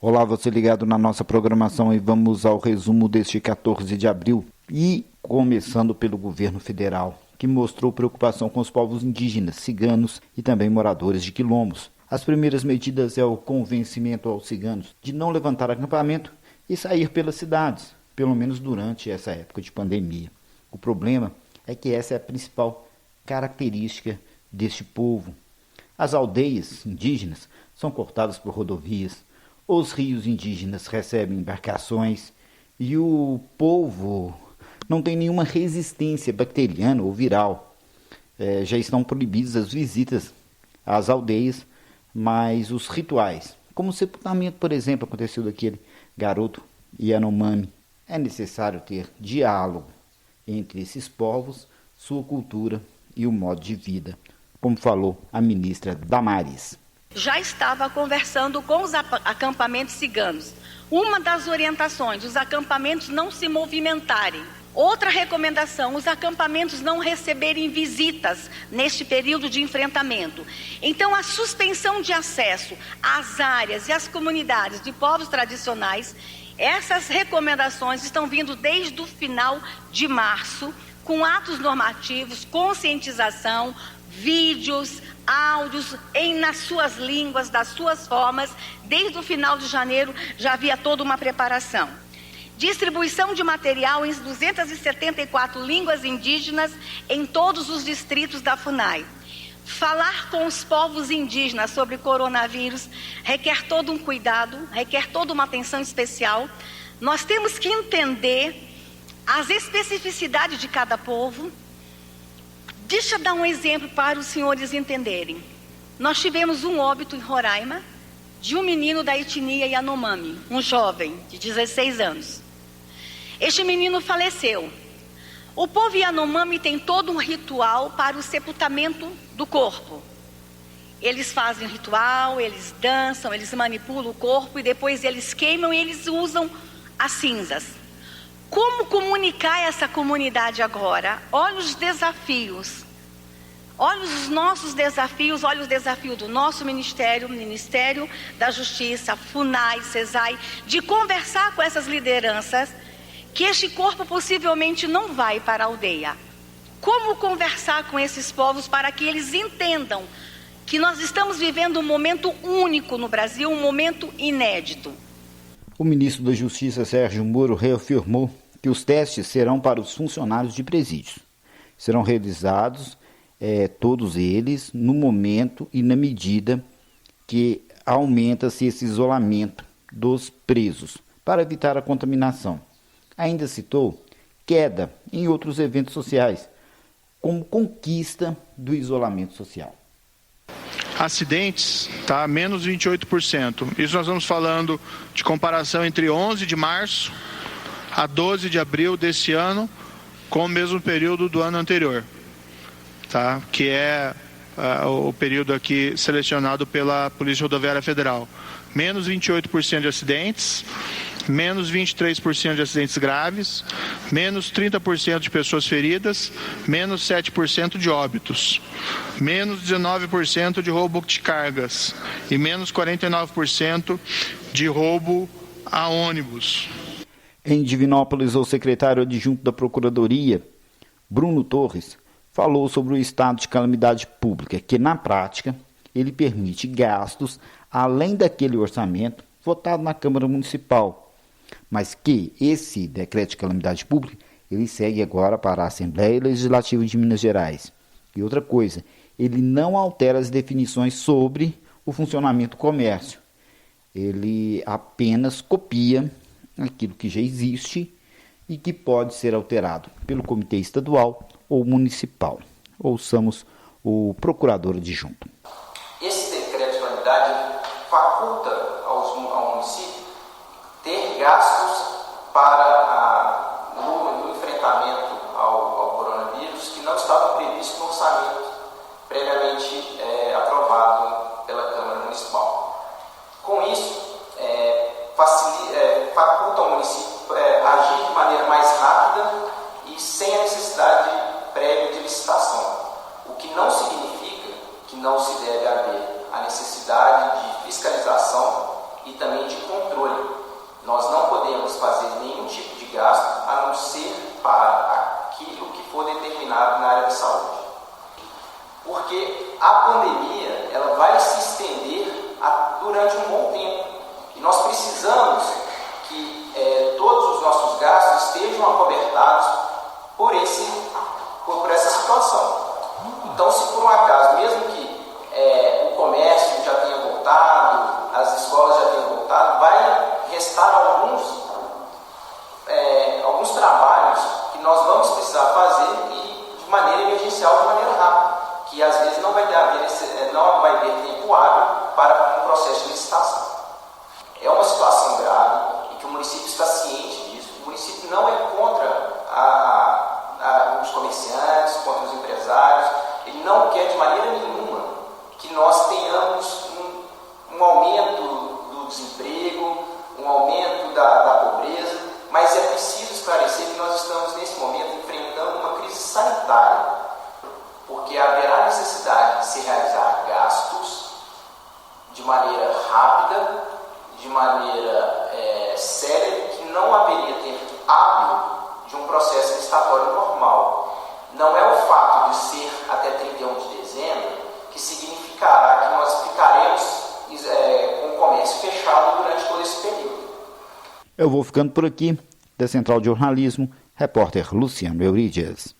Olá, você ligado na nossa programação e vamos ao resumo deste 14 de abril. E começando pelo governo federal, que mostrou preocupação com os povos indígenas, ciganos e também moradores de quilombos. As primeiras medidas é o convencimento aos ciganos de não levantar acampamento e sair pelas cidades, pelo menos durante essa época de pandemia. O problema é que essa é a principal característica deste povo. As aldeias indígenas são cortadas por rodovias, os rios indígenas recebem embarcações e o povo não tem nenhuma resistência bacteriana ou viral. Já estão proibidas as visitas às aldeias, mas os rituais, como o sepultamento, por exemplo, aconteceu daquele garoto Yanomami, é necessário ter diálogo entre esses povos, sua cultura e o modo de vida, como falou a ministra Damares. Já estava conversando com os acampamentos ciganos. Uma das orientações, os acampamentos não se movimentarem. Outra recomendação, os acampamentos não receberem visitas neste período de enfrentamento. Então, a suspensão de acesso às áreas e às comunidades de povos tradicionais, essas recomendações estão vindo desde o final de março, com atos normativos, conscientização, vídeos, áudios nas suas línguas, das suas formas. Desde o final de janeiro já havia toda uma preparação. Distribuição de material em 274 línguas indígenas em todos os distritos da FUNAI. Falar com os povos indígenas sobre coronavírus requer todo um cuidado, requer toda uma atenção especial. Nós temos que entender as especificidades de cada povo. Deixa eu dar um exemplo para os senhores entenderem. Nós tivemos um óbito em Roraima de um menino da etnia Yanomami, um jovem de 16 anos. Este menino faleceu. O povo Yanomami tem todo um ritual para o sepultamento do corpo. Eles fazem o ritual, eles dançam, eles manipulam o corpo e depois eles queimam e eles usam as cinzas. Como comunicar essa comunidade agora? Olha os desafios. Olha os nossos desafios, olha os desafios do nosso Ministério da Justiça, FUNAI, CESAI, de conversar com essas lideranças que este corpo possivelmente não vai para a aldeia. Como conversar com esses povos para que eles entendam que nós estamos vivendo um momento único no Brasil, um momento inédito. O ministro da Justiça, Sérgio Moro, reafirmou que os testes serão para os funcionários de presídios. Serão realizados todos eles no momento e na medida que aumenta-se esse isolamento dos presos, para evitar a contaminação. Ainda citou queda em outros eventos sociais, como conquista do isolamento social. Acidentes, tá? Menos 28%. Isso nós estamos falando de comparação entre 11 de março a 12 de abril desse ano, com o mesmo período do ano anterior, tá? Que é o período aqui selecionado pela Polícia Rodoviária Federal. Menos 28% de acidentes, menos 23% de acidentes graves, menos 30% de pessoas feridas, menos 7% de óbitos, menos 19% de roubo de cargas e menos 49% de roubo a ônibus. Em Divinópolis, o secretário adjunto da Procuradoria, Bruno Torres, falou sobre o estado de calamidade pública, que na prática ele permite gastos além daquele orçamento votado na Câmara Municipal, mas que esse decreto de calamidade pública ele segue agora para a Assembleia Legislativa de Minas Gerais. E outra coisa, ele não altera as definições sobre o funcionamento do comércio. Ele apenas copia aquilo que já existe e que pode ser alterado pelo Comitê Estadual ou Municipal. Ouçamos o procurador adjunto. Esse decreto de calamidade faculta ao município ter gastos para no enfrentamento ao coronavírus que não estavam previstos no orçamento previamente aprovado pela Câmara Municipal. Com isso, faculta ao município agir de maneira mais rápida e sem a necessidade prévia de licitação, o que não significa que não se deve haver a necessidade de fiscalização e também de controle. Nós não podemos fazer nenhum tipo de gasto a não ser para aquilo que for determinado na área da saúde. Porque a pandemia ela vai se estender durante um bom tempo. E nós precisamos que todos os nossos gastos estejam acobertados por essa situação. Então, se por um acaso, mesmo que o comércio já tenha voltado, as escolas já tenham voltado, vai restar alguns trabalhos que nós vamos precisar fazer e de maneira emergencial, de maneira rápida, que às vezes não vai haver tempo hábil para um processo de licitação. É uma situação grave e que o município está ciente disso. O município não é contra os comerciantes, contra os empresários. Ele não quer de maneira nenhuma que nós tenhamos um aumento do desemprego, um aumento da pobreza, mas é preciso esclarecer que nós estamos nesse momento enfrentando uma crise sanitária, porque haverá necessidade de se realizar gastos de maneira rápida, de maneira séria, que não haveria tempo hábil de um processo licitatório normal. Não é o fato de ser até 31 de dezembro que significará que nós ficaremos com o comércio fechado durante todo esse período. Eu vou ficando por aqui. Da Central de Jornalismo, repórter Luciano Euridias.